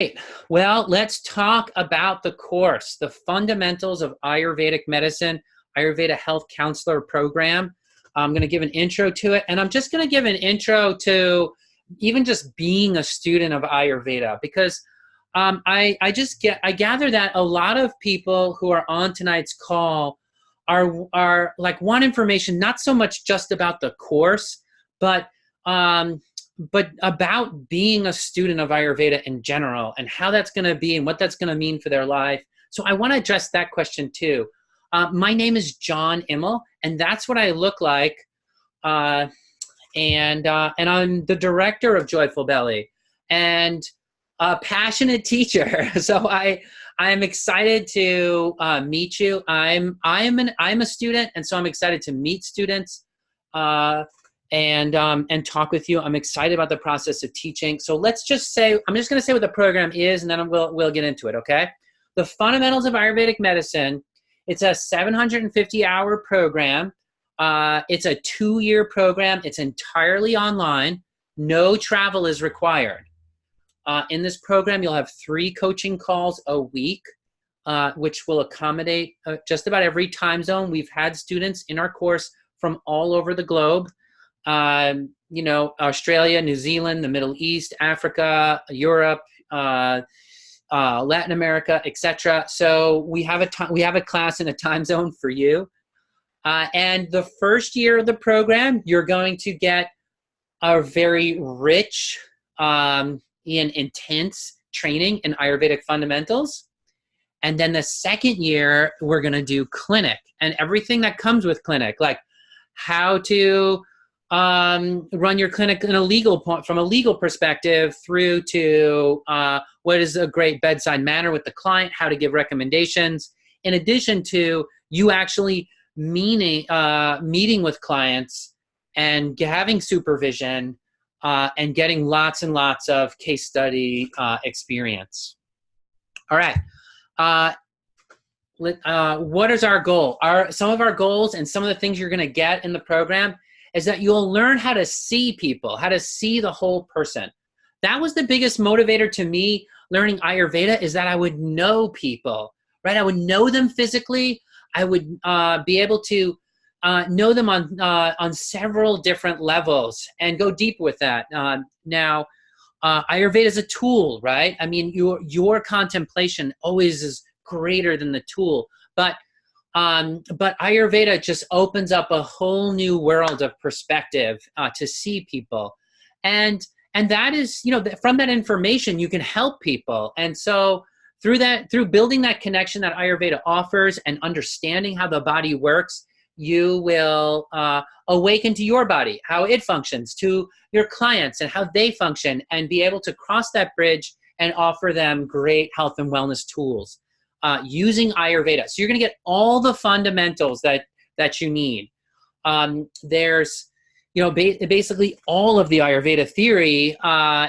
Great. Well, let's talk about the course, the fundamentals of Ayurvedic medicine, Ayurveda Health Counselor Program. I'm going to give an intro to it, and I'm just going to give an intro to even just being a student of Ayurveda, because I gather that a lot of people who are on tonight's call are like want information not so much just about the course, but um, but about being a student of Ayurveda in general and how that's going to be and what that's going to mean for their life. So I want to address that question too. My name is John Immel, and that's what I look like. And I'm the director of Joyful Belly and a passionate teacher. So I'm excited to meet you. I'm a student, and so I'm excited to meet students. And talk with you. I'm excited about the process of teaching. So let's just say, I'm just going to say what the program is, and then we'll get into it, okay? The Fundamentals of Ayurvedic Medicine, it's a 750-hour program. It's a 2-year program. It's entirely online. No travel is required. In this program, you'll have 3 coaching calls a week, which will accommodate just about every time zone. We've had students in our course from all over the globe. Australia, New Zealand, the Middle East, Africa, Europe, Latin America, etc. So we have a class in a time zone for you. And the first year of the program, you're going to get a very rich and intense training in Ayurvedic fundamentals. And then the second year, we're going to do clinic and everything that comes with clinic, like how to run your clinic in a legal point, from a legal perspective, through to what is a great bedside manner with the client, how to give recommendations, in addition to you actually meeting with clients and having supervision and getting lots and lots of case study experience. All right. What is our goal? Some of our goals and some of the things you're going to get in the program is that you'll learn how to see people, how to see the whole person. That was the biggest motivator to me learning Ayurveda, is that I would know people, right? I would know them physically. I would be able to know them on several different levels and go deep with that. Now, Ayurveda is a tool, right? I mean, your contemplation always is greater than the tool, but Ayurveda just opens up a whole new world of perspective to see people, and that is, from that information you can help people. And so through building that connection that Ayurveda offers and understanding how the body works, you will awaken to your body, how it functions, to your clients and how they function, and be able to cross that bridge and offer them great health and wellness tools. Using Ayurveda. So you're going to get all the fundamentals that you need. There's, basically all of the Ayurveda theory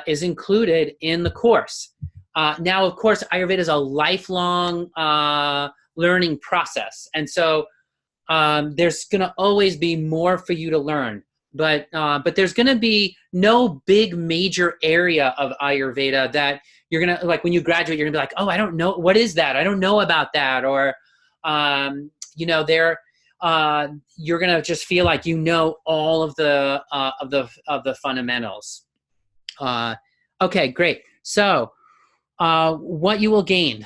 is included in the course. Now, of course, Ayurveda is a lifelong learning process. And so there's going to always be more for you to learn. But there's going to be no big major area of Ayurveda that you're going to, like, when you graduate, you're going to be like, oh, I don't know. What is that? I don't know about that. Or, you're going to just feel like you know all of the fundamentals. Okay, great. So what you will gain,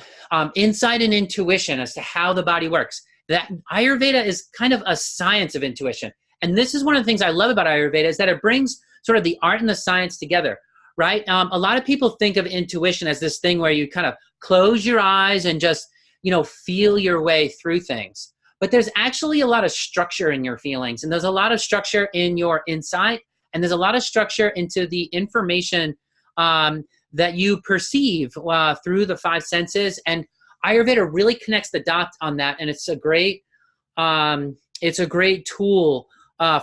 insight and intuition as to how the body works. That Ayurveda is kind of a science of intuition. And this is one of the things I love about Ayurveda, is that it brings sort of the art and the science together, right? A lot of people think of intuition as this thing where you kind of close your eyes and just, feel your way through things. But there's actually a lot of structure in your feelings, and there's a lot of structure in your insight, and there's a lot of structure into the information that you perceive through the 5 senses. And Ayurveda really connects the dots on that, and it's a great tool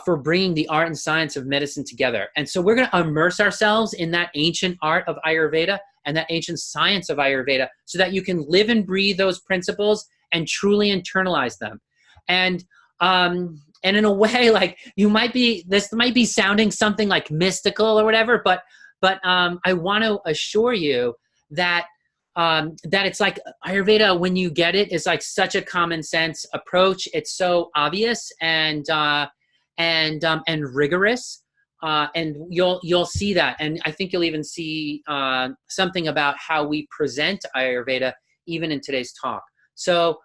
for bringing the art and science of medicine together. And so we're going to immerse ourselves in that ancient art of Ayurveda and that ancient science of Ayurveda, so that you can live and breathe those principles and truly internalize them. And in a way, like, this might be sounding something like mystical or whatever, but I want to assure you that that it's like Ayurveda, when you get it, is like such a common sense approach. It's so obvious and rigorous, and you'll see that, and I think you'll even see something about how we present Ayurveda even in today's talk. So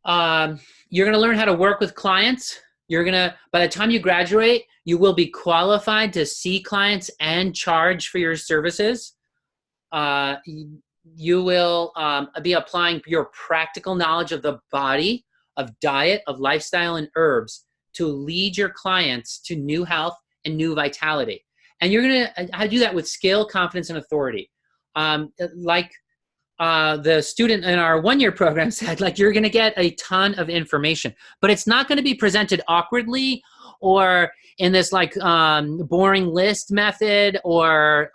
you're going to learn how to work with clients. By the time you graduate, you will be qualified to see clients and charge for your services. You will be applying your practical knowledge of the body, of diet, of lifestyle, and herbs to lead your clients to new health and new vitality. And you're going to do that with skill, confidence, and authority. Like the student in our one-year program said, like, you're going to get a ton of information, but it's not going to be presented awkwardly or in this like boring list method or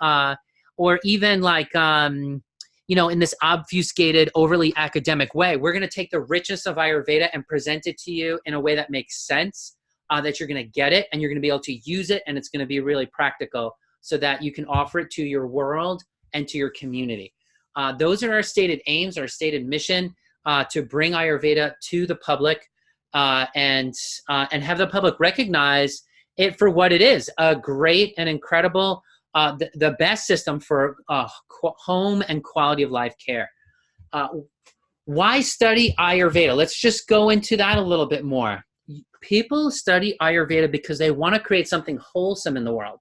even like, in this obfuscated, overly academic way. We're going to take the richness of Ayurveda and present it to you in a way that makes sense, that you're going to get it and you're going to be able to use it, and it's going to be really practical so that you can offer it to your world and to your community. Those are our stated aims, our stated mission, to bring Ayurveda to the public and have the public recognize it for what it is, a great and incredible, the best system for home and quality of life care. Why study Ayurveda? Let's just go into that a little bit more. People study Ayurveda because they want to create something wholesome in the world.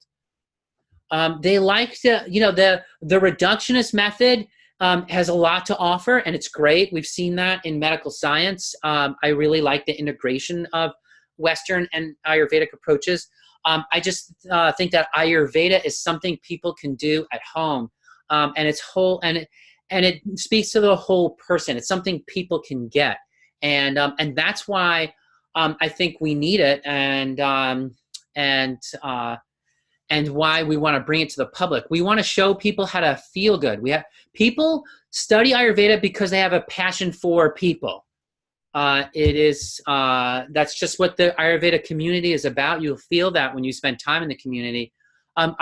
They like to, the reductionist method has a lot to offer, and it's great. We've seen that in medical science. I really like the integration of Western and Ayurvedic approaches. I just think that Ayurveda is something people can do at home, and it's whole, and it speaks to the whole person. It's something people can get, and that's why I think we need it, and why we want to bring it to the public. We want to show people how to feel good. People study Ayurveda because they have a passion for people. That's just what the Ayurveda community is about. You'll feel that when you spend time in the community.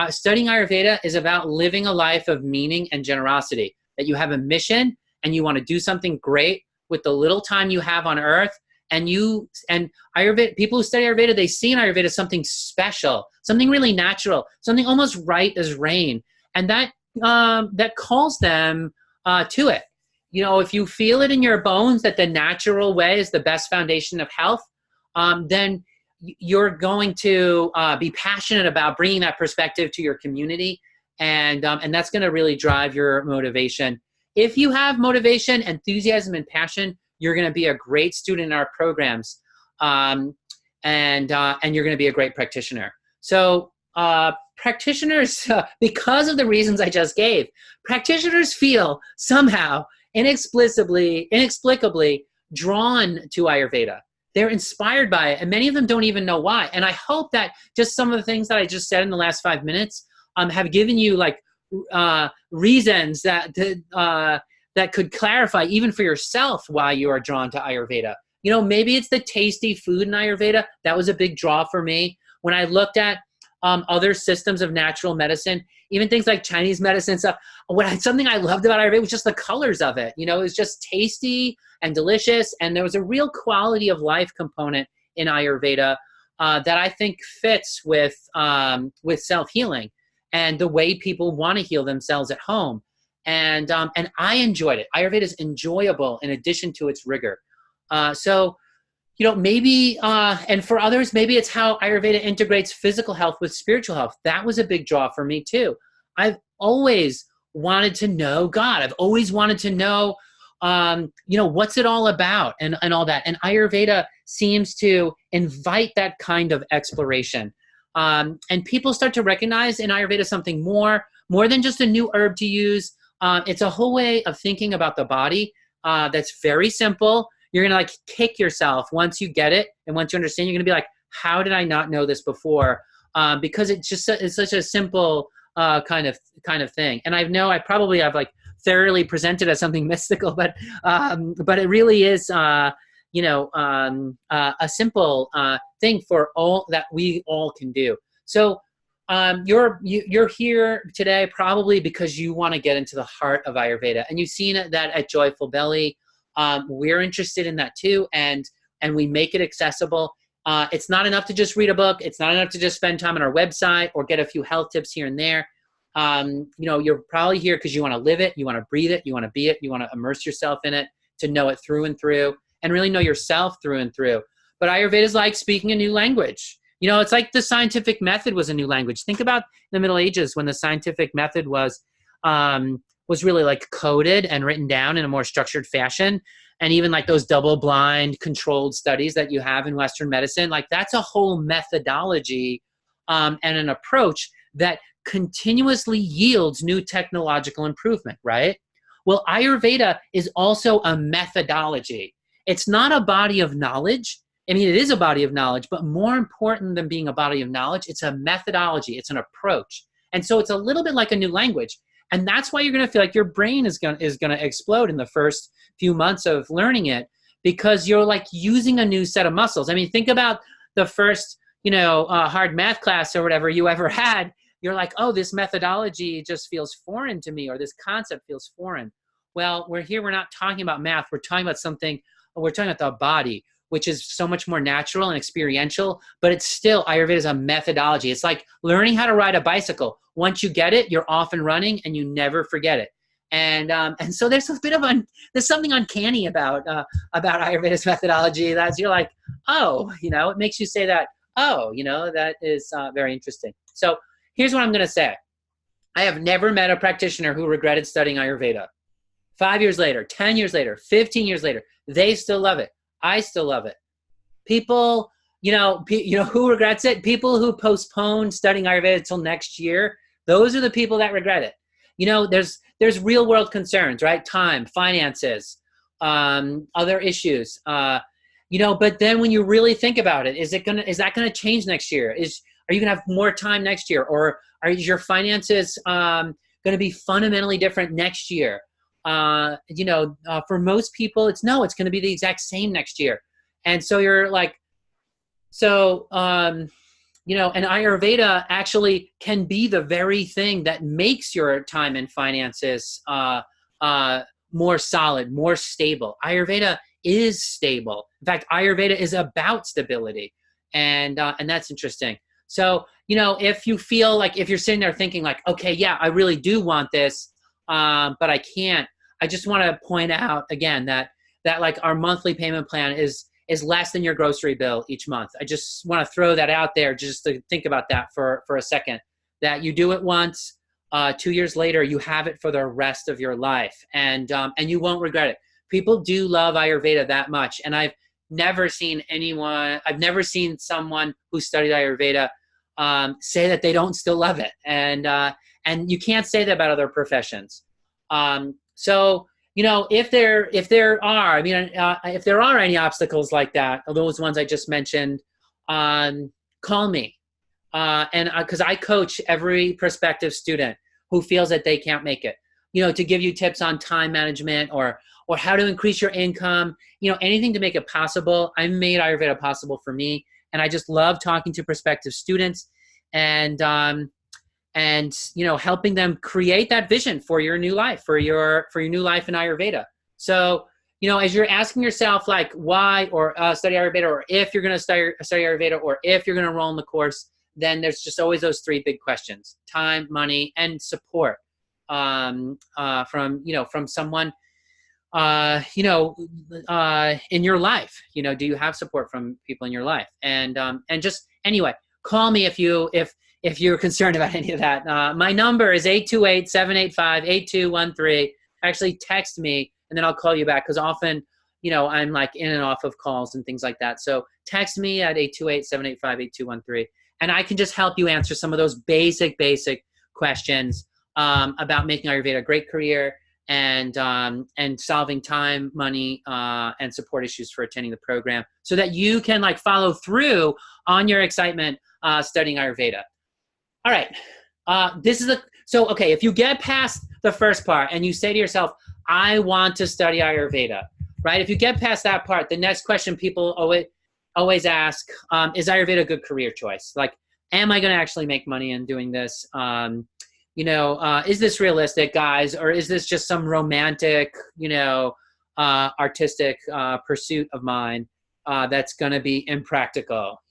Studying Ayurveda is about living a life of meaning and generosity, that you have a mission and you want to do something great with the little time you have on earth. And Ayurveda, people who study Ayurveda, they see in Ayurveda something special, something really natural, something almost right as rain. And that calls them to it. If you feel it in your bones that the natural way is the best foundation of health, then you're going to be passionate about bringing that perspective to your community, and that's going to really drive your motivation. If you have motivation, enthusiasm, and passion, you're going to be a great student in our programs, and you're going to be a great practitioner. So practitioners, because of the reasons I just gave, practitioners feel somehow inexplicably drawn to Ayurveda. They're inspired by it, and many of them don't even know why. And I hope that just some of the things that I just said in the last 5 minutes have given you like reasons that could clarify even for yourself why you are drawn to Ayurveda. Maybe it's the tasty food in Ayurveda. That was a big draw for me. When I looked at other systems of natural medicine, even things like Chinese medicine stuff, something I loved about Ayurveda was just the colors of it. It was just tasty and delicious, and there was a real quality of life component in Ayurveda that I think fits with self-healing and the way people want to heal themselves at home. And I enjoyed it. Ayurveda is enjoyable in addition to its rigor. Maybe, and for others, maybe it's how Ayurveda integrates physical health with spiritual health. That was a big draw for me too. I've always wanted to know God. I've always wanted to know, what's it all about and all that. And Ayurveda seems to invite that kind of exploration. And people start to recognize in Ayurveda something more than just a new herb to use. It's a whole way of thinking about the body that's very simple. You're going to kick yourself once you get it. And once you understand, you're going to be like, how did I not know this before? Because it's such a simple kind of thing. And I probably have thoroughly presented as something mystical, but it really is, a simple thing for all that we all can do. So you're here today probably because you want to get into the heart of Ayurveda, and you've seen that at Joyful Belly. We're interested in that too, and we make it accessible. It's not enough to just read a book. It's not enough to just spend time on our website or get a few health tips here and there. You're probably here because you want to live it, you want to breathe it, you want to be it, you want to immerse yourself in it, to know it through and through, and really know yourself through and through. But Ayurveda is like speaking a new language. It's like the scientific method was a new language. Think about the Middle Ages when the scientific method was really like coded and written down in a more structured fashion. And even like those double-blind controlled studies that you have in Western medicine, like that's a whole methodology and an approach that continuously yields new technological improvement, right? Well, Ayurveda is also a methodology. It's not a body of knowledge. I mean, it is a body of knowledge, but more important than being a body of knowledge, it's a methodology, it's an approach. And so it's a little bit like a new language. And that's why you're going to feel like your brain is going to explode in the first few months of learning it, because you're like using a new set of muscles. I mean, think about the first, hard math class or whatever you ever had. You're like, oh, this methodology just feels foreign to me, or this concept feels foreign. Well, we're not talking about math. We're talking about the body, which is so much more natural and experiential, but it's still, Ayurveda is a methodology. It's like learning how to ride a bicycle. Once you get it, you're off and running and you never forget it. And so there's a bit of there's something uncanny about Ayurveda's methodology that you're like, oh, it makes you say that, oh, that is very interesting. So here's what I'm going to say. I have never met a practitioner who regretted studying Ayurveda. 5 years later, 10 years later, 15 years later, they still love it. I still love it. People, who regrets it? People who postpone studying Ayurveda until next year. Those are the people that regret it. There's real world concerns, right? Time, finances, other issues. But then when you really think about it, is that gonna change next year? Are you gonna have more time next year, or are your finances gonna be fundamentally different next year? For most people, it's going to be the exact same next year. And so you're like, and Ayurveda actually can be the very thing that makes your time and finances more solid, more stable. Ayurveda is stable. In fact, Ayurveda is about stability. And that's interesting. So, if you feel like, if you're sitting there thinking like, okay, yeah, I really do want this, but I can't, I just want to point out again that like our monthly payment plan is less than your grocery bill each month. I just want to throw that out there just to think about that for a second, that you do it once, 2 years later, you have it for the rest of your life, and you won't regret it. People do love Ayurveda that much. And I've never seen someone who studied Ayurveda say that they don't still love it. And you can't say that about other professions. So, if there are any obstacles like that, those ones I just mentioned, call me. And because I coach every prospective student who feels that they can't make it, to give you tips on time management or how to increase your income, anything to make it possible. I made Ayurveda possible for me. And I just love talking to prospective students and helping them create that vision for your new life, for your new life in Ayurveda. So, as you're asking yourself like why or study Ayurveda, or if you're going to study Ayurveda, or if you're going to enroll in the course, then there's just always those three big questions: time, money, and support from someone in your life. Do you have support from people in your life? And just anyway, call me if you're concerned about any of that. My number is 828-785-8213. Actually, text me, and then I'll call you back, because often, I'm like in and off of calls and things like that. So text me at 828-785-8213, and I can just help you answer some of those basic questions about making Ayurveda a great career and solving time, money, and support issues for attending the program, so that you can like follow through on your excitement studying Ayurveda. All right. Okay, if you get past the first part and you say to yourself, I want to study Ayurveda, right? If you get past that part, the next question people always ask, is Ayurveda a good career choice? Like, Am I going to actually make money in doing this? Is this realistic, guys, or is this just some romantic, artistic pursuit of mine that's going to be impractical?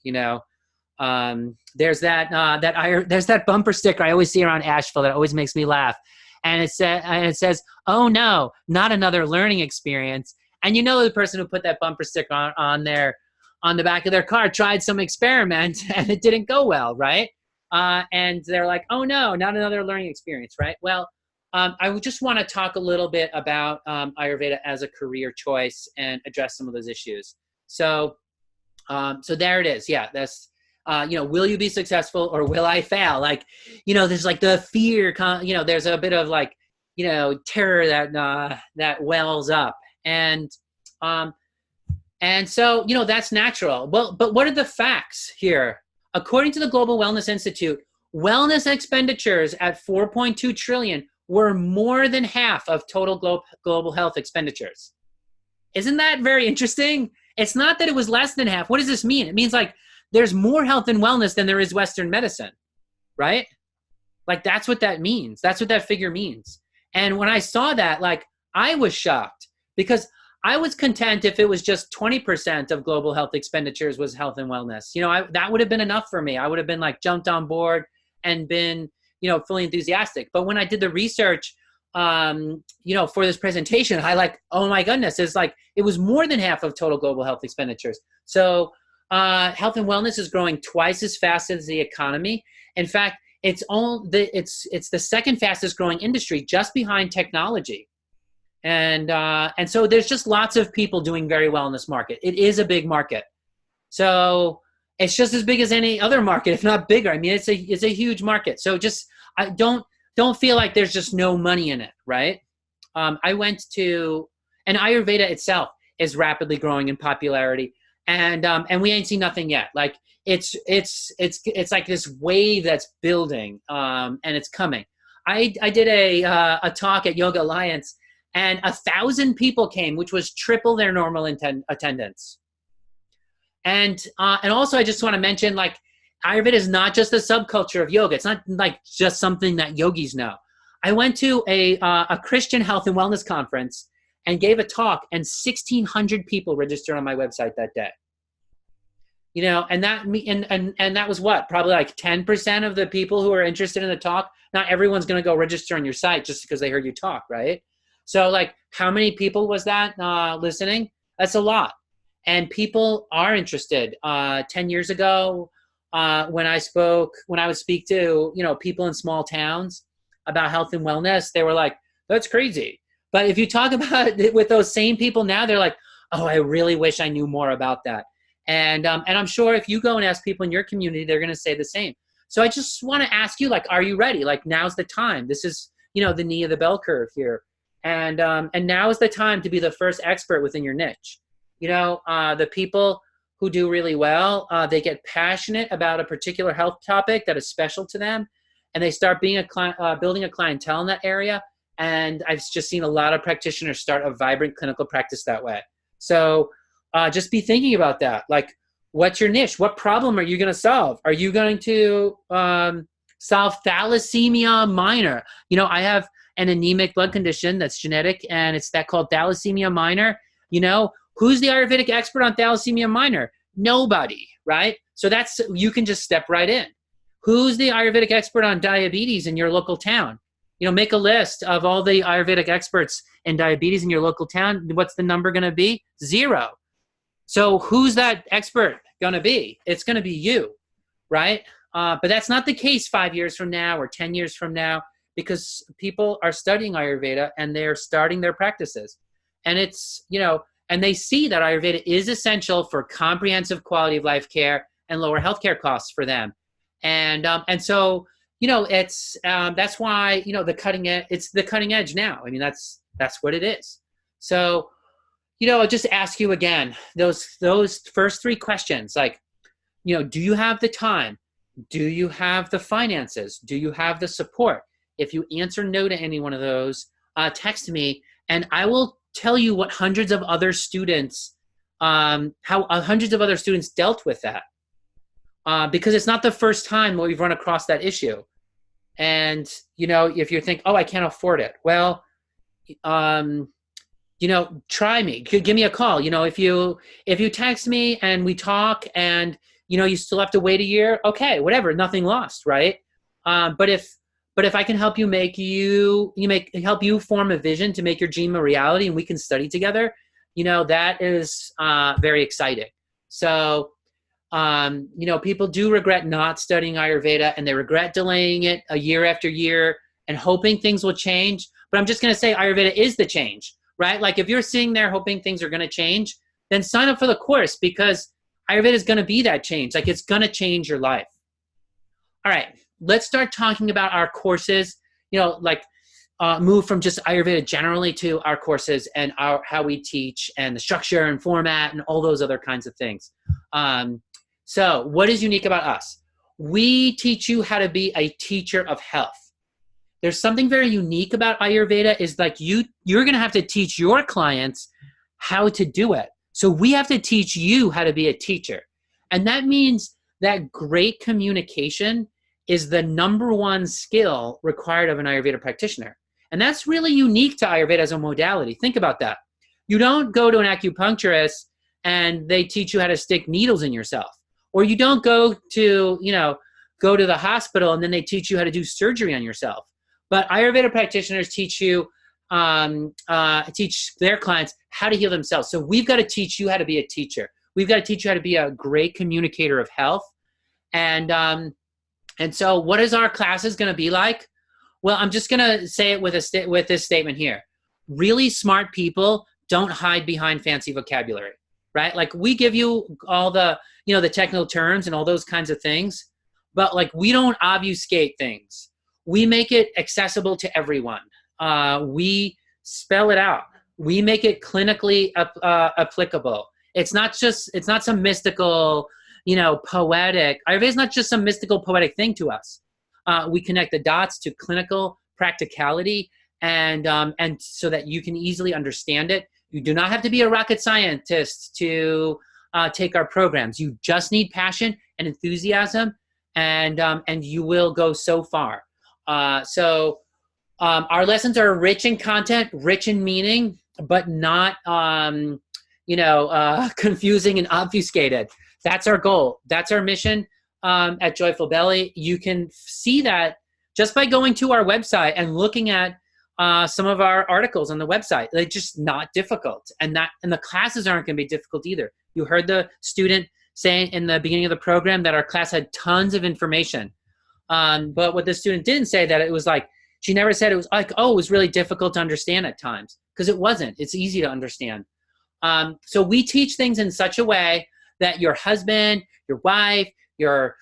There's that bumper sticker I always see around Asheville that always makes me laugh, and it says, "Oh no, not another learning experience." And the person who put that bumper sticker on the back of their car tried some experiment and it didn't go well, right? And they're like, "Oh no, not another learning experience," right? Well, I would just want to talk a little bit about Ayurveda as a career choice and address some of those issues. So there it is. Yeah, that's. Will you be successful or will I fail? There's like the fear, there's a bit of terror that wells up. And so, that's natural. Well, but what are the facts here? According to the Global Wellness Institute, wellness expenditures at 4.2 trillion were more than half of total global health expenditures. Isn't that very interesting? It's not that it was less than half. What does this mean? It means there's more health and wellness than there is Western medicine, right? That's what that means. That's what that figure means. And when I saw that, I was shocked because I was content if it was just 20% of global health expenditures was health and wellness. That would have been enough for me. I would have been jumped on board and been, fully enthusiastic. But when I did the research, for this presentation, I oh my goodness, it was more than half of total global health expenditures. So health and wellness is growing twice as fast as the economy. In fact, it's the second fastest growing industry, just behind technology. And so there's just lots of people doing very well in this market. It is a big market. So it's just as big as any other market, if not bigger. I mean, it's a huge market. So I don't feel like there's just no money in it, right? I went to, and Ayurveda itself is rapidly growing in popularity. And we ain't seen nothing yet. It's like this wave that's building, and it's coming. I did a talk at Yoga Alliance, and 1,000 people came, which was triple their normal attendance. And also I just want to mention, Ayurveda is not just a subculture of yoga. It's not just something that yogis know. I went to a Christian health and wellness conference and gave a talk, and 1,600 people registered on my website that day. And that was what? Probably 10% of the people who are interested in the talk. Not everyone's going to go register on your site just because they heard you talk, right? So how many people was that listening? That's a lot. And people are interested. 10 years ago, when I would speak to, people in small towns about health and wellness, they were like, "That's crazy." But if you talk about it with those same people now, they're like, "Oh, I really wish I knew more about that." And I'm sure if you go and ask people in your community, they're going to say the same. So I just want to ask you, are you ready? Now's the time. This is, the knee of the bell curve here. And now is the time to be the first expert within your niche. The people who do really well, they get passionate about a particular health topic that is special to them, and they start being building a clientele in that area. And I've just seen a lot of practitioners start a vibrant clinical practice that way. So just be thinking about that. What's your niche? What problem are you going to solve? Are you going to solve thalassemia minor? I have an anemic blood condition that's genetic, and it's called thalassemia minor. Who's the Ayurvedic expert on thalassemia minor? Nobody, right? So you can just step right in. Who's the Ayurvedic expert on diabetes in your local town? Make a list of all the Ayurvedic experts in diabetes in your local town. What's the number going to be? 0. So who's that expert going to be? It's going to be you, right? But that's not the case 5 years from now or 10 years from now, because people are studying Ayurveda and they're starting their practices. And and they see that Ayurveda is essential for comprehensive quality of life care and lower healthcare costs for them. And so, it's that's why, it's the cutting edge now. I mean, that's what it is. So, I'll just ask you again, those first 3 questions, do you have the time? Do you have the finances? Do you have the support? If you answer no to any one of those, text me, and I will tell you what hundreds of other students dealt with that. because it's not the first time we've run across that issue. And, you know, if you think, oh, I can't afford it. Well, you know, try me, give me a call. You know, if you text me and we talk and, you know, you still have to wait a year, okay, whatever, nothing lost, right? But if I can help you help you form a vision to make your dream a reality and we can study together, you know, that is very exciting. So, you know, people do regret not studying Ayurveda and they regret delaying it a year after year and hoping things will change. But I'm just going to say Ayurveda is the change, right? Like if you're sitting there hoping things are going to change, then sign up for the course because Ayurveda is going to be that change. Like it's going to change your life. All right, let's start talking about our courses, you know, like move from just Ayurveda generally to our courses and how we teach and the structure and format and all those other kinds of things. So what is unique about us? We teach you how to be a teacher of health. There's something very unique about Ayurveda is like you're going to have to teach your clients how to do it. So we have to teach you how to be a teacher. And that means that great communication is the number one skill required of an Ayurveda practitioner. And that's really unique to Ayurveda as a modality. Think about that. You don't go to an acupuncturist and they teach you how to stick needles in yourself. Or you don't go to the hospital and then they teach you how to do surgery on yourself. But Ayurveda practitioners teach you, teach their clients how to heal themselves. So we've got to teach you how to be a teacher. We've got to teach you how to be a great communicator of health. And so what is our classes going to be like? Well, I'm just going to say it with this statement here. Really smart people don't hide behind fancy vocabulary, right? Like we give you all the, you know, the technical terms and all those kinds of things, but like we don't obfuscate things. We make it accessible to everyone. We spell it out. We make it clinically applicable. It's not some mystical, you know, poetic. Ayurveda is not just some mystical poetic thing to us. We connect the dots to clinical practicality and so that you can easily understand it. You do not have to be a rocket scientist to take our programs. You just need passion and enthusiasm and you will go so far. So our lessons are rich in content, rich in meaning, but not, confusing and obfuscated. That's our goal. That's our mission at Joyful Belly. You can see that just by going to our website and looking at some of our articles on the website. They're just not difficult. And the classes aren't going to be difficult either. You heard the student saying in the beginning of the program that our class had tons of information. But what the student didn't say that it was like, she never said it was like, oh, it was really difficult to understand at times, because it wasn't. It's easy to understand. So we teach things in such a way that your husband, your wife, your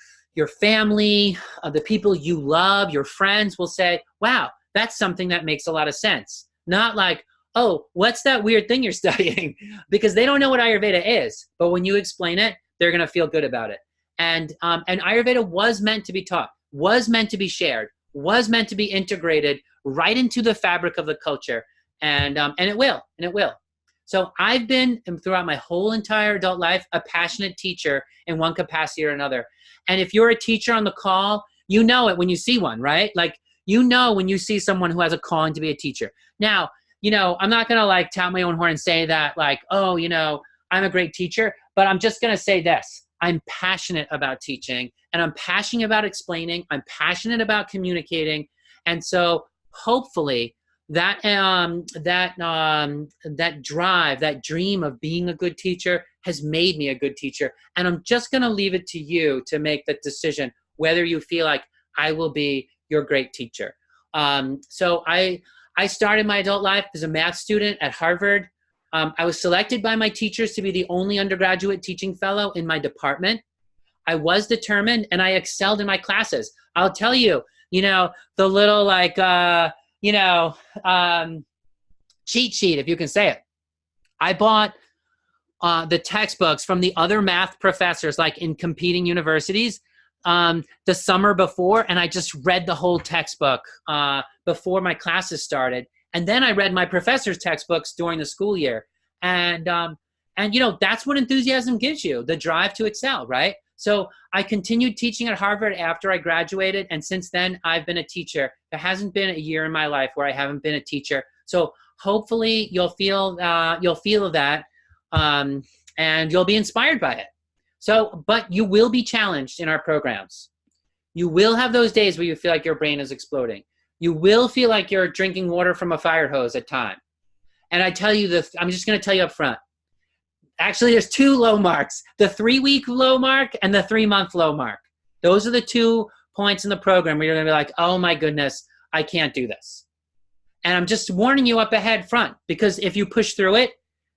family, the people you love, your friends will say, wow, that's something that makes a lot of sense. Not like, oh, what's that weird thing you're studying? Because they don't know what Ayurveda is. But when you explain it, they're going to feel good about it. And Ayurveda was meant to be taught, was meant to be shared, was meant to be integrated right into the fabric of the culture. And it will. So I've been, throughout my whole entire adult life, a passionate teacher in one capacity or another. And if you're a teacher on the call, you know it when you see one, right? Like, you know when you see someone who has a calling to be a teacher. Now, you know, I'm not going to like tout my own horn and say that like, oh, you know, I'm a great teacher, but I'm just going to say this. I'm passionate about teaching and I'm passionate about explaining. I'm passionate about communicating. And so hopefully that drive, that dream of being a good teacher has made me a good teacher. And I'm just going to leave it to you to make the decision whether you feel like I will be your great teacher. So I started my adult life as a math student at Harvard. I was selected by my teachers to be the only undergraduate teaching fellow in my department. I was determined and I excelled in my classes. I'll tell you, you know, the little like, cheat sheet, if you can say it. I bought the textbooks from the other math professors, like in competing universities, the summer before, and I just read the whole textbook before my classes started. And then I read my professor's textbooks during the school year. And you know, that's what enthusiasm gives you, the drive to excel, right? So I continued teaching at Harvard after I graduated, and since then I've been a teacher. There hasn't been a year in my life where I haven't been a teacher. So hopefully you'll feel that, and you'll be inspired by it. So, but you will be challenged in our programs. You will have those days where you feel like your brain is exploding. You will feel like you're drinking water from a fire hose at time. And I tell you this, I'm just going to tell you up front. Actually, there's 2 low marks, the 3-week low mark and the 3-month low mark. Those are the 2 points in the program where you're going to be like, oh my goodness, I can't do this. And I'm just warning you up ahead front, because if you push through it,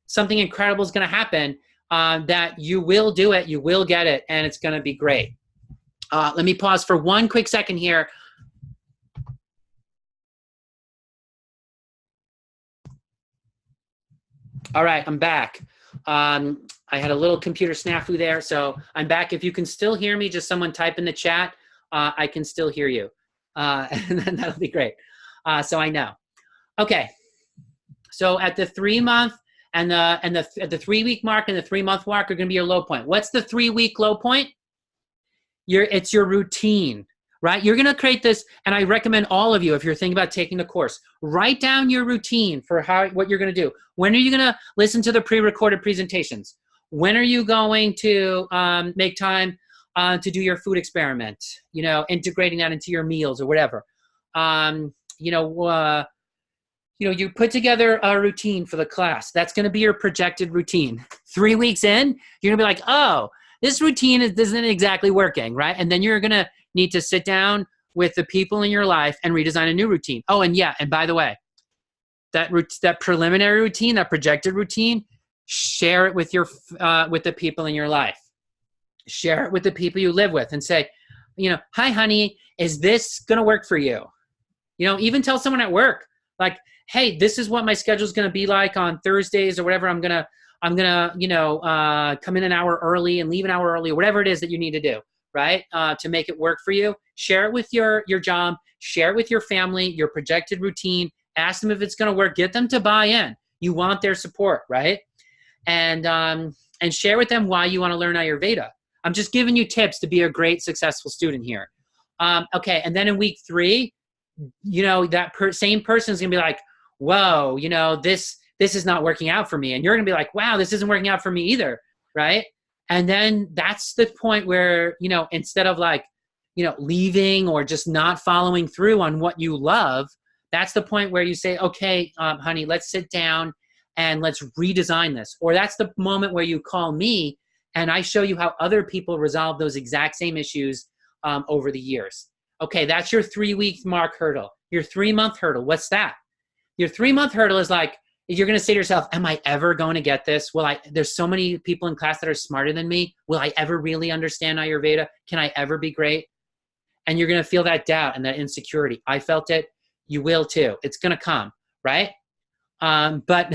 something incredible is going to happen, that you will do it, you will get it, and it's going to be great. Let me pause for one quick second here. All right, I'm back. I had a little computer snafu there, so I'm back. If you can still hear me, just someone type in the chat. I can still hear you, and then that'll be great. So I know. Okay. So at the 3-month and the 3-week mark and the 3-month mark are going to be your low point. What's the 3-week low point? It's your routine, right? You're going to create this, and I recommend all of you, if you're thinking about taking the course, write down your routine for what you're going to do. When are you going to listen to the pre-recorded presentations? When are you going to make time to do your food experiment? You know, integrating that into your meals or whatever. You put together a routine for the class. That's going to be your projected routine. 3 weeks in, you're going to be like, oh, this routine isn't exactly working, right? And then you're going to need to sit down with the people in your life and redesign a new routine. Oh, and yeah, and by the way, that preliminary routine, that projected routine, share it with with the people in your life. Share it with the people you live with and say, hi, honey, is this going to work for you? Even tell someone at work, like, hey, this is what my schedule is going to be like on Thursdays or whatever. I'm gonna come in an hour early and leave an hour early, or whatever it is that you need to do, right? To make it work for you. Share it with your job. Share it with your family, your projected routine. Ask them if it's going to work. Get them to buy in. You want their support, right? And share with them why you want to learn Ayurveda. I'm just giving you tips to be a great, successful student here. Okay, and then in week 3, that same person is going to be like, whoa, this is not working out for me. And you're going to be like, wow, this isn't working out for me either, right? And then that's the point where, instead of leaving or just not following through on what you love, that's the point where you say, okay, honey, let's sit down and let's redesign this. Or that's the moment where you call me and I show you how other people resolve those exact same issues over the years. Okay, that's your 3-week mark hurdle. Your 3-month hurdle, what's that? Your 3-month hurdle is like, you're going to say to yourself, am I ever going to get this? There's so many people in class that are smarter than me. Will I ever really understand Ayurveda? Can I ever be great? And you're going to feel that doubt and that insecurity. I felt it. You will too. It's going to come, right? But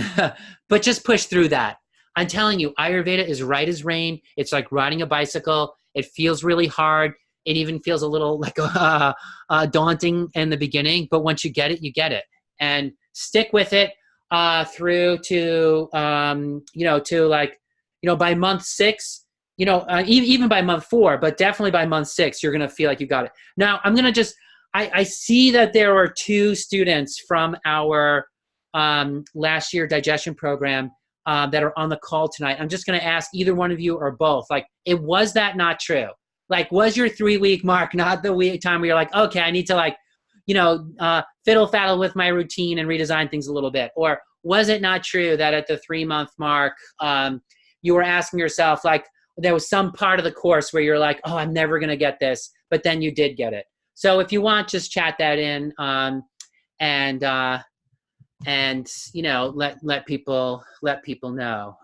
just push through that. I'm telling you, Ayurveda is right as rain. It's like riding a bicycle. It feels really hard. It even feels a little like daunting in the beginning. But once you get it, you get it. And stick with it through to, by month 6, even by month 4, but definitely by month 6, you're going to feel like you got it. Now, I'm going to I see that there were 2 students from our last year digestion program that are on the call tonight. I'm just going to ask either one of you or both, was that not true? Was your 3-week mark not the time where you're like, okay, I need to fiddle-faddle with my routine and redesign things a little bit? Or was it not true that at the 3-month mark, you were asking yourself, there was some part of the course where you're like, oh, I'm never going to get this, but then you did get it. So if you want, just chat that in and let people know.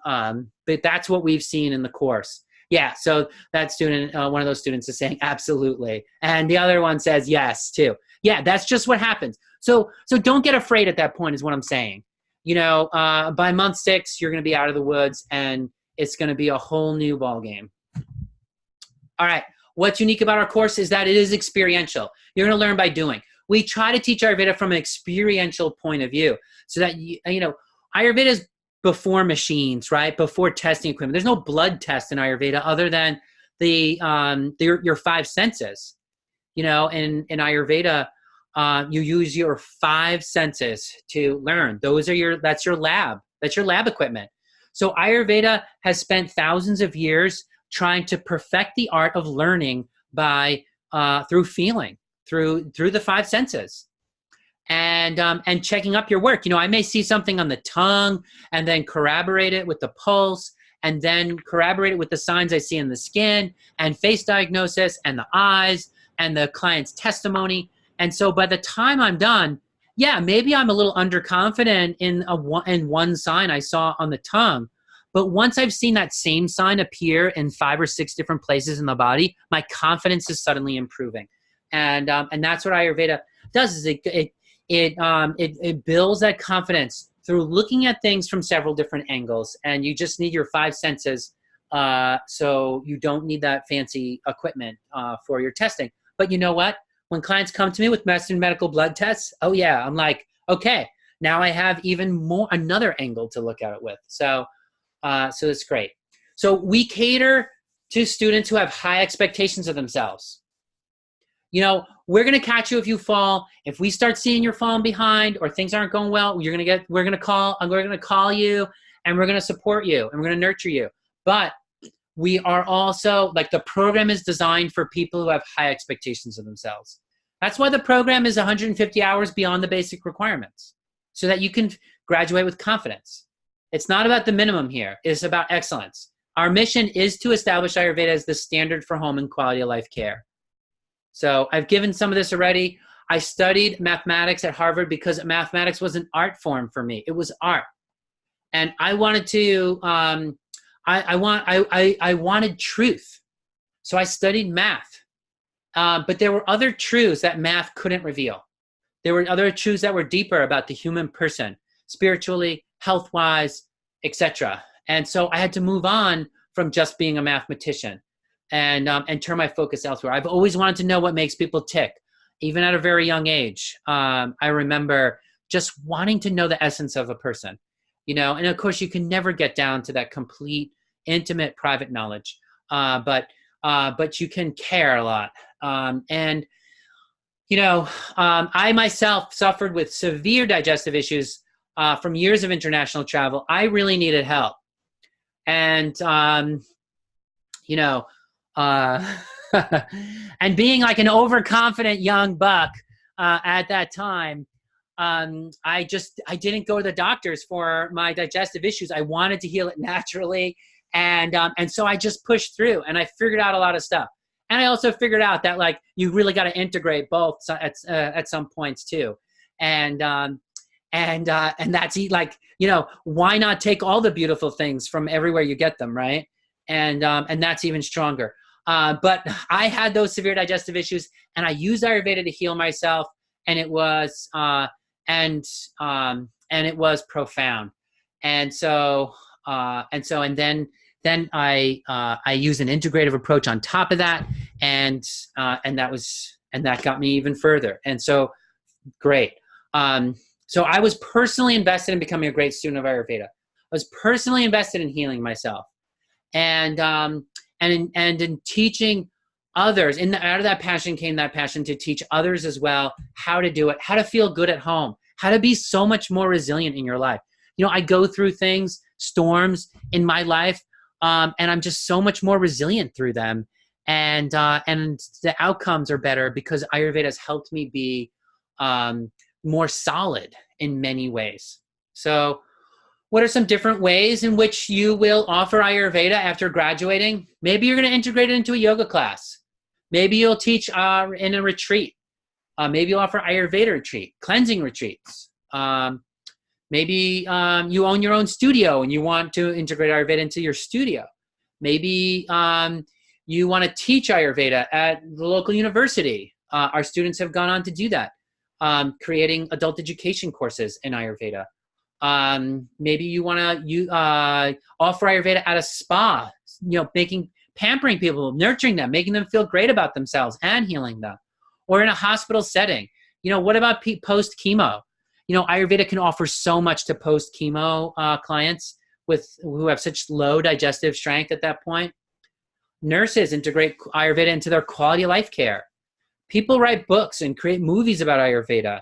But that's what we've seen in the course. Yeah, so that student, one of those students is saying absolutely. And the other one says yes, too. Yeah, that's just what happens. So don't get afraid at that point is what I'm saying. By month 6, you're going to be out of the woods and it's going to be a whole new ballgame. All right, what's unique about our course is that it is experiential. You're going to learn by doing. We try to teach Ayurveda from an experiential point of view so that, Ayurveda is before machines, right? Before testing equipment. There's no blood test in Ayurveda other than your five senses. You know, in Ayurveda, you use your five senses to learn. That's your lab. That's your lab equipment. So Ayurveda has spent thousands of years trying to perfect the art of learning by through feeling, through the five senses, and checking up your work. You know, I may see something on the tongue and then corroborate it with the pulse, and then corroborate it with the signs I see in the skin and face diagnosis and the eyes and the client's testimony. And so by the time I'm done, yeah, maybe I'm a little underconfident in one sign I saw on the tongue. But once I've seen that same sign appear in 5 or 6 different places in the body, my confidence is suddenly improving. And that's what Ayurveda does, is it builds that confidence through looking at things from several different angles. And you just need your five senses, so you don't need that fancy equipment for your testing. But you know what? When clients come to me with Western medical blood tests, oh yeah, I'm like, okay, now I have another angle to look at it with. So it's great. So we cater to students who have high expectations of themselves. You know, we're going to catch you if you fall. If we start seeing you're falling behind or things aren't going well, we're going to call you, and we're going to support you, and we're going to nurture you. But we are also, like, the program is designed for people who have high expectations of themselves. That's why the program is 150 hours beyond the basic requirements, so that you can graduate with confidence. It's not about the minimum here. It's about excellence. Our mission is to establish Ayurveda as the standard for home and quality of life care. So I've given some of this already. I studied mathematics at Harvard because mathematics was an art form for me. It was art. And I wanted to, I wanted truth. So I studied math. But there were other truths that math couldn't reveal. There were other truths that were deeper about the human person, spiritually, health-wise, etc. And so I had to move on from just being a mathematician and turn my focus elsewhere. I've always wanted to know what makes people tick, even at a very young age. I remember just wanting to know the essence of a person, you know. And of course, you can never get down to that complete, intimate, private knowledge, but you can care a lot. And you know, I myself suffered with severe digestive issues from years of international travel. I really needed help. And, you know, and being like an overconfident young buck at that time, I didn't go to the doctors for my digestive issues. I wanted to heal it naturally. And so I just pushed through, and I figured out a lot of stuff. And I also figured out that, like, you really got to integrate both at some points too. And that's, like, you know, why not take all the beautiful things from everywhere you get them, right? And that's even stronger. But I had those severe digestive issues, and I used Ayurveda to heal myself, and it was and it was profound. And then I used an integrative approach on top of that, and that got me even further. And so, great. So I was personally invested in becoming a great student of Ayurveda. I was personally invested in healing myself, and in teaching others. Out of that passion came that passion to teach others as well how to do it, how to feel good at home, how to be so much more resilient in your life. You know, I go through storms in my life, and I'm just so much more resilient through them. And the outcomes are better because Ayurveda has helped me be more solid in many ways. So what are some different ways in which you will offer Ayurveda after graduating? Maybe you're going to integrate it into a yoga class. Maybe you'll teach in a retreat. Maybe you'll offer Ayurveda retreat, cleansing retreats. Maybe you own your own studio and you want to integrate Ayurveda into your studio. Maybe you want to teach Ayurveda at the local university. Our students have gone on to do that, creating adult education courses in Ayurveda. Maybe you want to offer Ayurveda at a spa, you know, pampering people, nurturing them, making them feel great about themselves and healing them. Or in a hospital setting. You know, what about post-chemo? You know, Ayurveda can offer so much to post-chemo clients who have such low digestive strength at that point. Nurses integrate Ayurveda into their quality of life care. People write books and create movies about Ayurveda.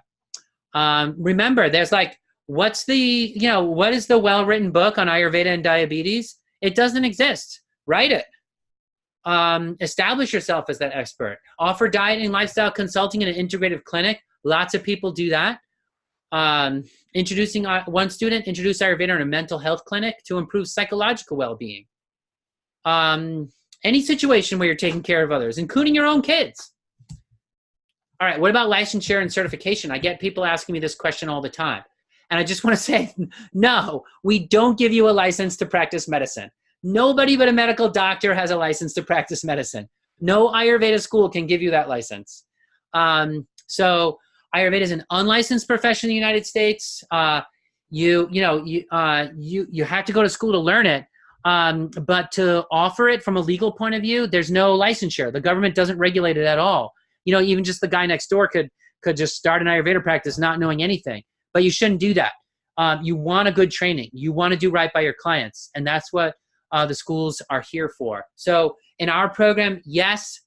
Remember, there's like, what is the well-written book on Ayurveda and diabetes? It doesn't exist. Write it. Establish yourself as that expert. Offer diet and lifestyle consulting in an integrative clinic. Lots of people do that. Introducing one student introduced Ayurveda in a mental health clinic to improve psychological well-being. Any situation where you're taking care of others, including your own kids. All right, what about licensure and certification? I get people asking me this question all the time. And I just want to say, no, we don't give you a license to practice medicine. Nobody but a medical doctor has a license to practice medicine. No Ayurveda school can give you that license. So Ayurveda is an unlicensed profession in the United States. You have to go to school to learn it. But to offer it from a legal point of view, there's no licensure. The government doesn't regulate it at all. Even just the guy next door could just start an Ayurveda practice not knowing anything. But you shouldn't do that. You want a good training. You want to do right by your clients. And that's what the schools are here for. So in our program, yes,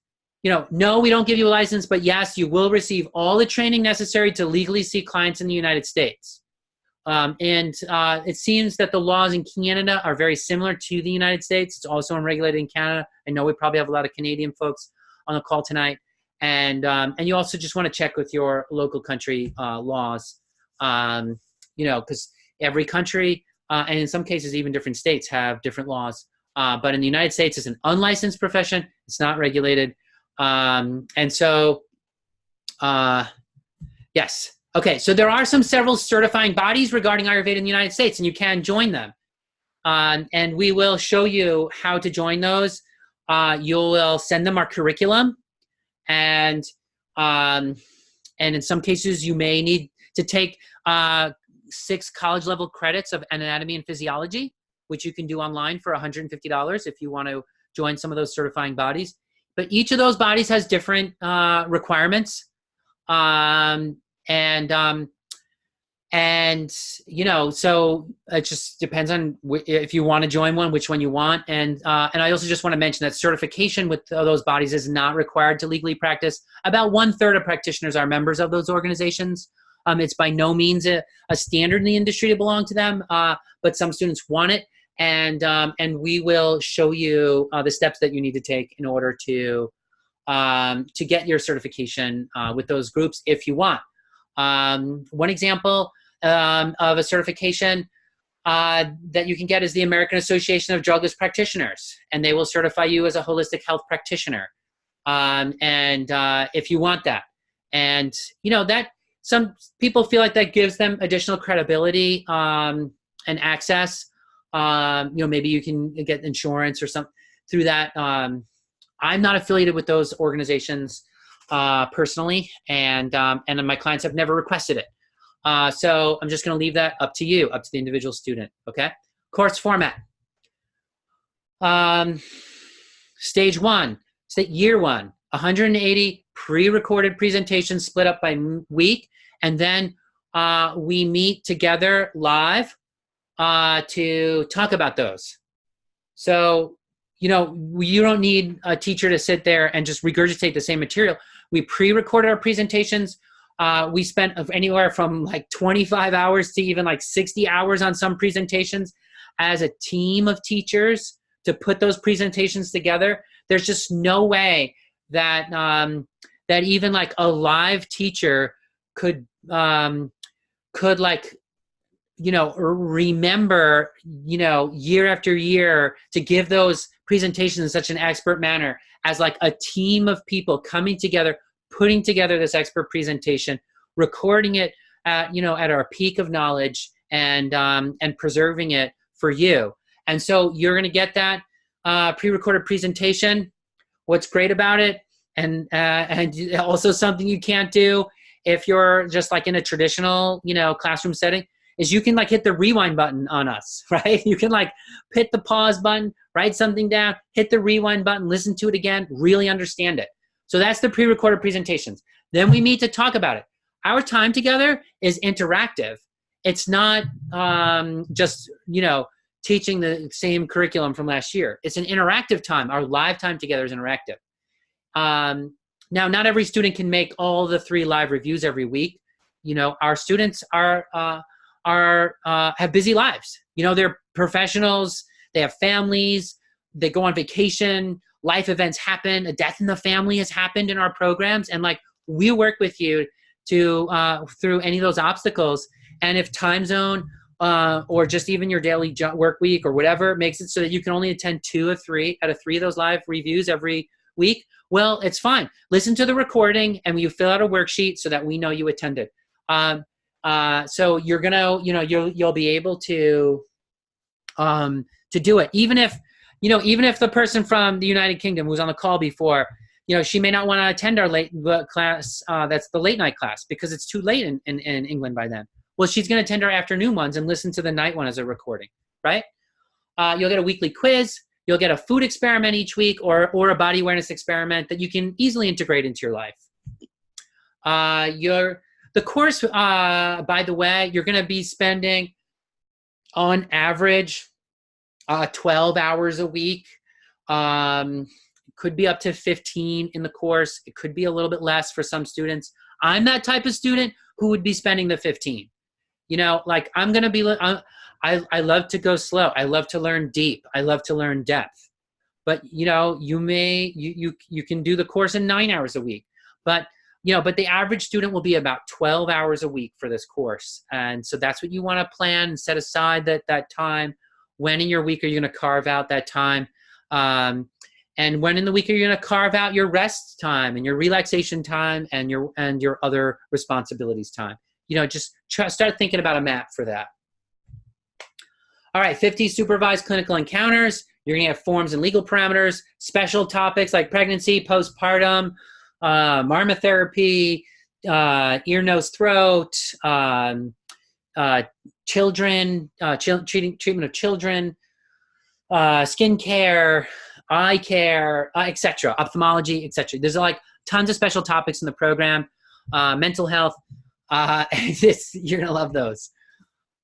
no, we don't give you a license, but yes, you will receive all the training necessary to legally see clients in the United States. It seems that the laws in Canada are very similar to the United States. It's also unregulated in Canada. I know we probably have a lot of Canadian folks on the call tonight. And you also just want to check with your local country laws, because every country, and in some cases even different states have different laws. But in the United States, it's an unlicensed profession. It's not regulated. Yes. Okay, so there are several certifying bodies regarding Ayurveda in the United States, and you can join them. And we will show you how to join those. You will send them our curriculum. And in some cases, you may need to take 6 college-level credits of anatomy and physiology, which you can do online for $150 if you want to join some of those certifying bodies. But each of those bodies has different requirements. So it just depends on if you want to join one, which one you want. And I also just want to mention that certification with those bodies is not required to legally practice. About 1/3 of practitioners are members of those organizations. It's by no means a standard in the industry to belong to them, but some students want it. And we will show you the steps that you need to take in order to get your certification with those groups if you want. One example of a certification that you can get is the American Association of Drugless Practitioners, and they will certify you as a holistic health practitioner. If you want that, and that some people feel like that gives them additional credibility and access. Maybe you can get insurance or something through that. I'm not affiliated with those organizations personally, and my clients have never requested it. So I'm just going to leave that up to you, up to the individual student. Okay. Course format. Stage 1, year 1, 180 pre-recorded presentations split up by week, and then we meet together live to talk about those. So, you don't need a teacher to sit there and just regurgitate the same material. We pre-recorded our presentations. We spent anywhere from like 25 hours to even like 60 hours on some presentations as a team of teachers to put those presentations together. There's just no way that that even like a live teacher could remember, year after year to give those presentations in such an expert manner as like a team of people coming together, putting together this expert presentation, recording it at our peak of knowledge and preserving it for you. And so you're going to get that pre-recorded presentation. What's great about it, and also something you can't do if you're just like in a traditional, classroom setting, is you can like hit the rewind button on us, right? You can like hit the pause button, write something down, hit the rewind button, listen to it again, really understand it. So that's the pre-recorded presentations. Then we meet to talk about it. Our time together is interactive. It's not just, teaching the same curriculum from last year. It's an interactive time. Our live time together is interactive. Now, not every student can make all the 3 live reviews every week. You know, our students have busy lives. You know, they're professionals. They have families. They go on vacation. Life events happen. A death in the family has happened in our programs, and like we work with you to through any of those obstacles. And if time zone or just even your daily work week or whatever makes it so that you can only attend 2 or 3 out of 3 of those live reviews every week, well, it's fine. Listen to the recording and you fill out a worksheet so that we know you attended. So you're gonna, you know, you'll be able to do it. Even if the person from the United Kingdom who's on the call before, you know, she may not want to attend our late class. That's the late night class because it's too late in England by then. Well, she's going to attend our afternoon ones and listen to the night one as a recording, right? You'll get a weekly quiz. You'll get a food experiment each week or a body awareness experiment that you can easily integrate into your life. The course, by the way, you're going to be spending on average 12 hours a week. It could be up to 15 in the course. It could be a little bit less for some students. I'm that type of student who would be spending the 15. You know, like I'm going to be, I love to go slow. I love to learn deep. I love to learn depth. But, you know, you can do the course in 9 hours a week. But, you know, but the average student will be about 12 hours a week for this course. And so that's what you want to plan and set aside that time. When in your week are you going to carve out that time? And when in the week are you going to carve out your rest time and your relaxation time and your other responsibilities time? You know, just start thinking about a map for that. All right, 50 supervised clinical encounters. You're going to have forms and legal parameters, special topics like pregnancy, postpartum, marmotherapy, ear, nose, throat, children, treatment of children, skin care, eye care, etc., ophthalmology, etc. There's like tons of special topics in the program, mental health. You're gonna love those.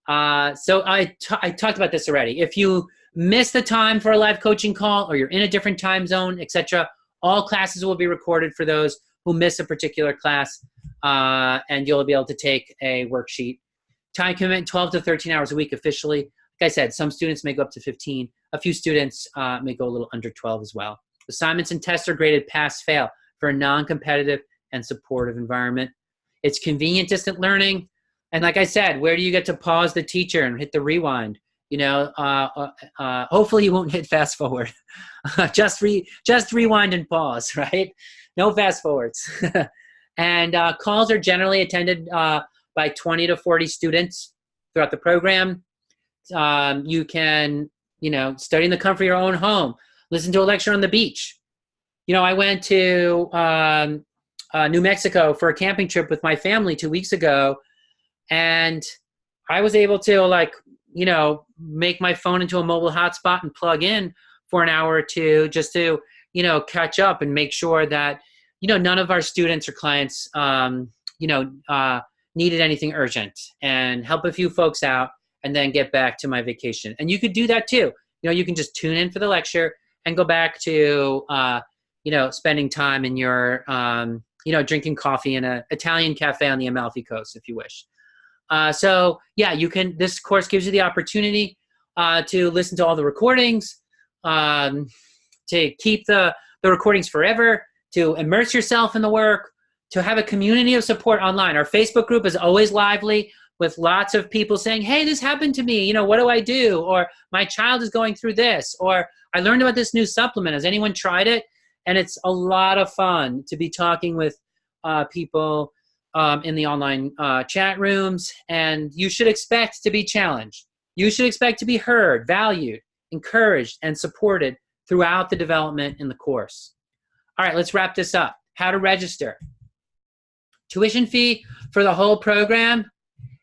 So I talked about this already. If you miss the time for a live coaching call or you're in a different time zone, etc., all classes will be recorded for those who miss a particular class, and you'll be able to take a worksheet. Time commitment, 12 to 13 hours a week officially. Like I said, some students may go up to 15. A few students may go a little under 12 as well. Assignments and tests are graded pass-fail for a non-competitive and supportive environment. It's convenient distant learning. And like I said, where do you get to pause the teacher and hit the rewind? You know, hopefully you won't hit fast forward. just rewind and pause, right? No fast forwards. And calls are generally attended by 20 to 40 students throughout the program. You can, you know, study in the comfort of your own home, listen to a lecture on the beach. You know, I went to New Mexico for a camping trip with my family 2 weeks ago, and I was able to, like, you know, make my phone into a mobile hotspot and plug in for an hour or two just to, you know, catch up and make sure that, you know, none of our students or clients, needed anything urgent, and help a few folks out and then get back to my vacation. And you could do that too. You know, you can just tune in for the lecture and go back to, spending time in your, drinking coffee in an Italian cafe on the Amalfi Coast if you wish. So yeah, you can, this course gives you the opportunity to listen to all the recordings, to keep the recordings forever, to immerse yourself in the work, to have a community of support online. Our Facebook group is always lively with lots of people saying, hey, this happened to me, you know, what do I do? Or my child is going through this, or I learned about this new supplement. Has anyone tried it? And it's a lot of fun to be talking with people in the online chat rooms, and you should expect to be challenged. You should expect to be heard, valued, encouraged, and supported throughout the development in the course. All right, let's wrap this up. How to register. Tuition fee for the whole program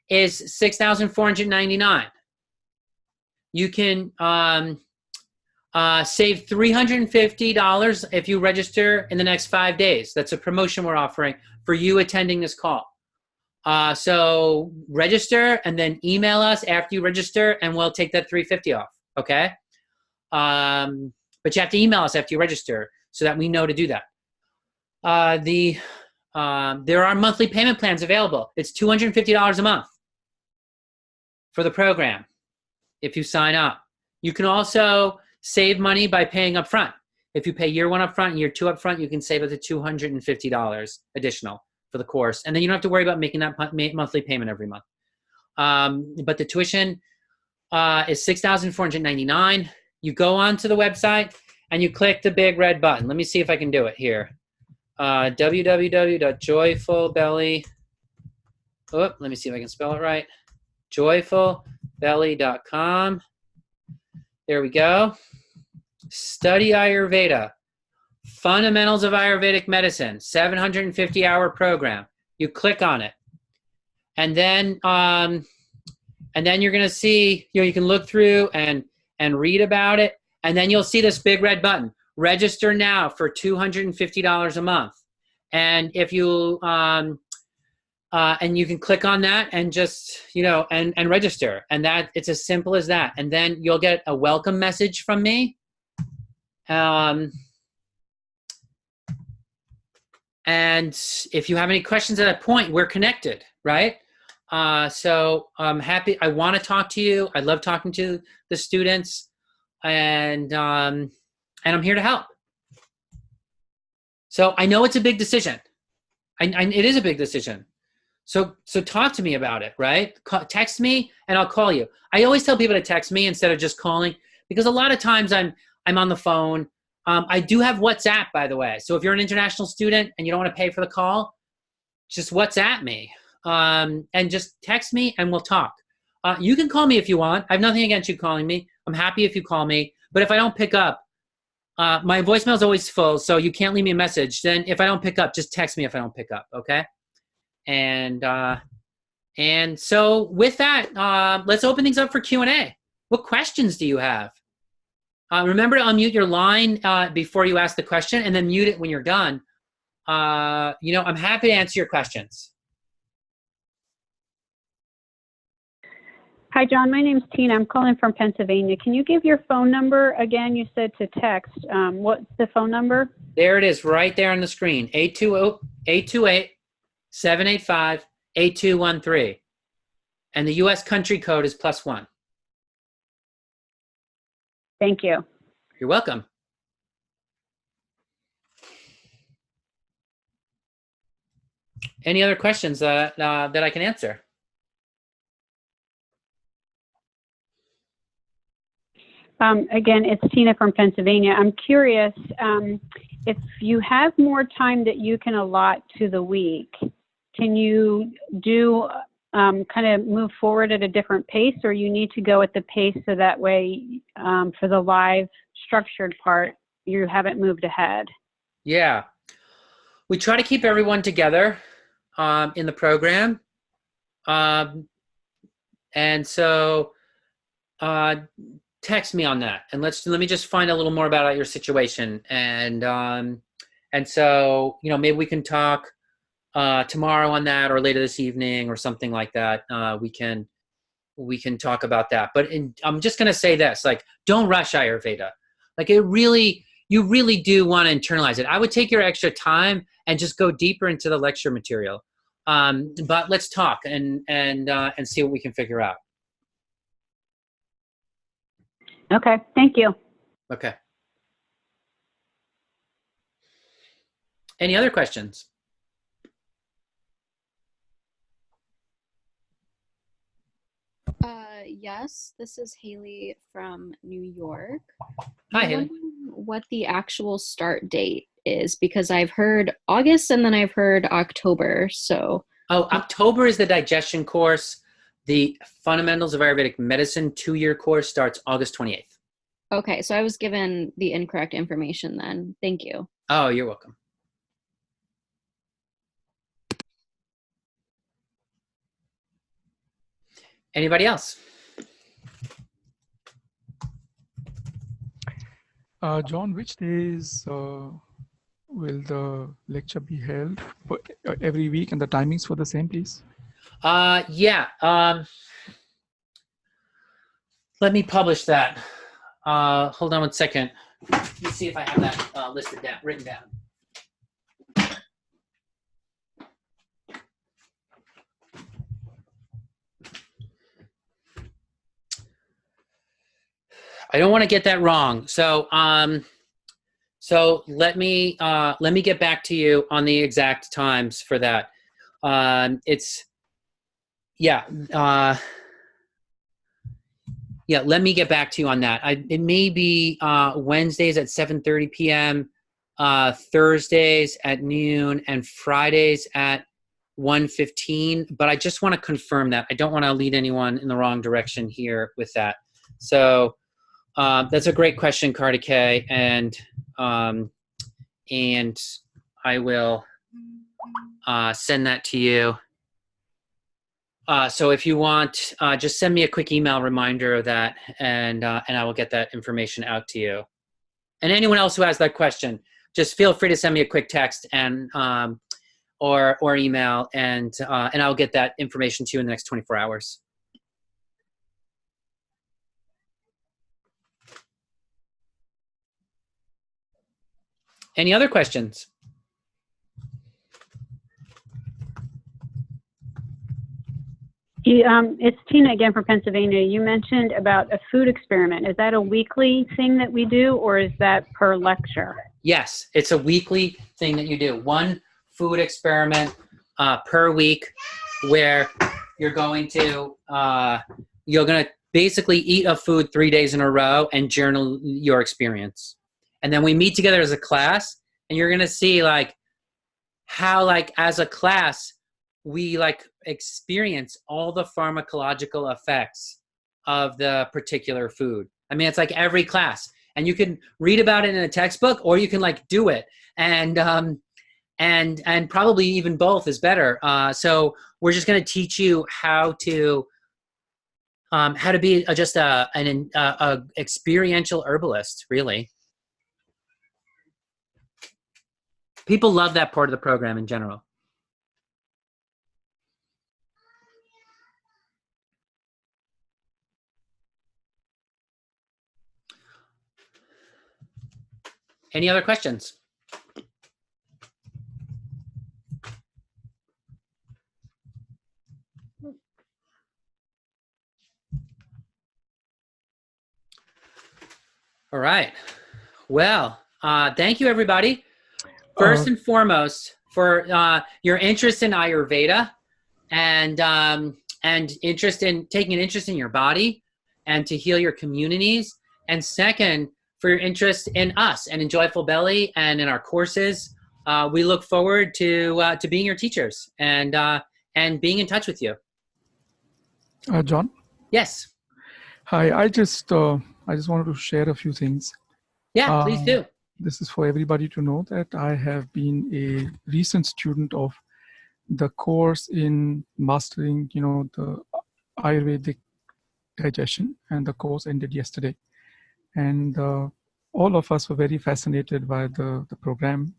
is $6,499. You can save $350 if you register in the next 5 days. That's a promotion we're offering for you attending this call. So register and then email us after you register, and we'll take that $350 off. okay? But you have to email us after you register so that we know to do that. There are monthly payment plans available. It's $250 a month for the program if you sign up. You can also save money by paying up front. If you pay year 1 up front and year 2 up front, you can save up to $250 additional for the course. And then you don't have to worry about making that monthly payment every month. But the tuition is $6,499. You go onto the website and you click the big red button. Let me see if I can do it here. www.joyfulbelly. Oh, let me see if I can spell it right. joyfulbelly.com. There we go. Study Ayurveda. Fundamentals of Ayurvedic Medicine, 750-hour program. You click on it. And then you're going to see, you can look through and read about it. And then you'll see this big red button. Register now for $250 a month. And if you, and you can click on that and just, and register. And that, it's as simple as that. And then you'll get a welcome message from me. And if you have any questions at that point, we're connected, right? So I'm happy. I want to talk to you. I love talking to the students, and I'm here to help. So I know it's a big decision. It is a big decision. So talk to me about it, right? Text me and I'll call you. I always tell people to text me instead of just calling, because a lot of times I'm on the phone. I do have WhatsApp, by the way. So if you're an international student and you don't want to pay for the call, just WhatsApp me. And just text me and we'll talk. You can call me if you want. I have nothing against you calling me. I'm happy if you call me. But if I don't pick up, my voicemail is always full, so you can't leave me a message. Then if I don't pick up, just text me if I don't pick up, okay? And so with that, let's open things up for Q&A. What questions do you have? Remember to unmute your line before you ask the question, and then mute it when you're done. I'm happy to answer your questions. Hi, John. My name's Tina. I'm calling from Pennsylvania. Can you give your phone number again? You said to text. What's the phone number? There it is, right there on the screen. 828-785-8213. And the U.S. country code is +1. Thank you. You're welcome. Any other questions that I can answer? Again, it's Tina from Pennsylvania. I'm curious, if you have more time that you can allot to the week, can you do kind of move forward at a different pace, or you need to go at the pace so that way for the live structured part, you haven't moved ahead? Yeah. We try to keep everyone together in the program. And so text me on that, and let me just find a little more about your situation, and so maybe we can talk tomorrow on that, or later this evening, or something like that. We can talk about that. But I'm just gonna say this: don't rush Ayurveda. You really do want to internalize it. I would take your extra time and just go deeper into the lecture material. But let's talk and see what we can figure out. Okay, thank you. Okay. Any other questions? Yes, this is Haley from New York. Hi, Haley. What the actual start date is, because I've heard August and then I've heard October, so. Oh, October is the digestion course. The Fundamentals of Ayurvedic Medicine 2-year course starts August 28th. Okay, so I was given the incorrect information then. Thank you. Oh, you're welcome. Anybody else? John, which days will the lecture be held for every week, and the timings for the same, please? Yeah. Let me publish that. Hold on one second. Let me see if I have that listed down, written down. I don't want to get that wrong. So let me get back to you on the exact times for that. Let me get back to you on that. It may be Wednesdays at 7:30 p.m., Thursdays at noon, and Fridays at 1:15. But I just want to confirm that. I don't want to lead anyone in the wrong direction here with that. So that's a great question, Kartikeya, and I will send that to you. So if you want, just send me a quick email reminder of that, and I will get that information out to you. And anyone else who has that question, just feel free to send me a quick text and or email, and I'll get that information to you in the next 24 hours. Any other questions? It's Tina again from Pennsylvania. You mentioned about a food experiment. Is that a weekly thing that we do, or is that per lecture? Yes, it's a weekly thing that you do. One food experiment per week, where you're going to basically eat a food 3 days in a row and journal your experience. And then we meet together as a class, and you're going to see how as a class we experience all the pharmacological effects of the particular food. I mean, it's like every class, and you can read about it in a textbook, or you can do it, and probably even both is better. So we're just going to teach you how to be just an experiential herbalist, really. People love that part of the program in general. Any other questions? All right. Well, thank you, everybody. First and foremost, for your interest in Ayurveda and taking an interest in your body and to heal your communities. And second, for your interest in us and in Joyful Belly and in our courses. We look forward to being your teachers and being in touch with you. John? Yes. Hi, I just wanted to share a few things. Yeah, please do. This is for everybody to know that I have been a recent student of the course in mastering, the Ayurvedic digestion, and the course ended yesterday. And all of us were very fascinated by the program.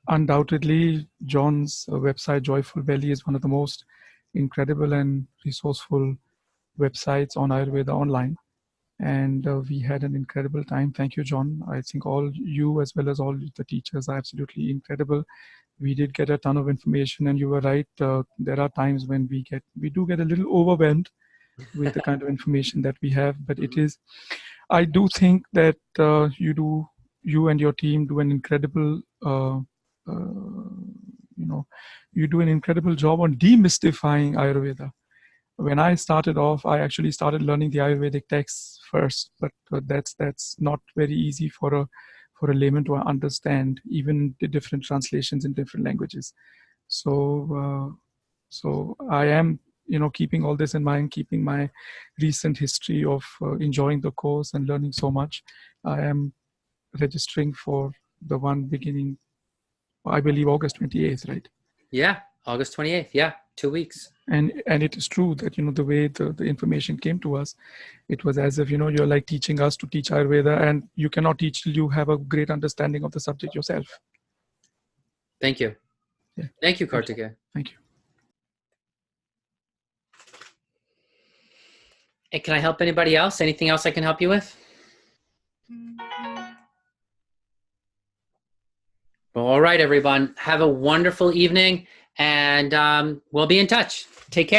Undoubtedly, John's website, Joyful Belly, is one of the most incredible and resourceful websites on Ayurveda online. And we had an incredible time. Thank you, John. I think all you as well as all the teachers are absolutely incredible. We did get a ton of information, and you were right. There are times when we do get a little overwhelmed with the kind of information that we have, but I do think that you and your team do an incredible, you do an incredible job on demystifying Ayurveda. When I started off, I actually started learning the Ayurvedic texts first, but that's not very easy for a layman to understand, even the different translations in different languages. So I am, keeping all this in mind, keeping my recent history of enjoying the course and learning so much. I am registering for the one beginning, I believe, August 28th, right? Yeah, August 28th. Yeah, 2 weeks. And it is true that, the way the information came to us, it was as if, you're like teaching us to teach Ayurveda, and you cannot teach till you have a great understanding of the subject yourself. Thank you. Yeah. Thank you, Kartikeya. Thank you. Hey, can I help anybody else? Anything else I can help you with? Well, all right, everyone. Have a wonderful evening, and we'll be in touch. Take care.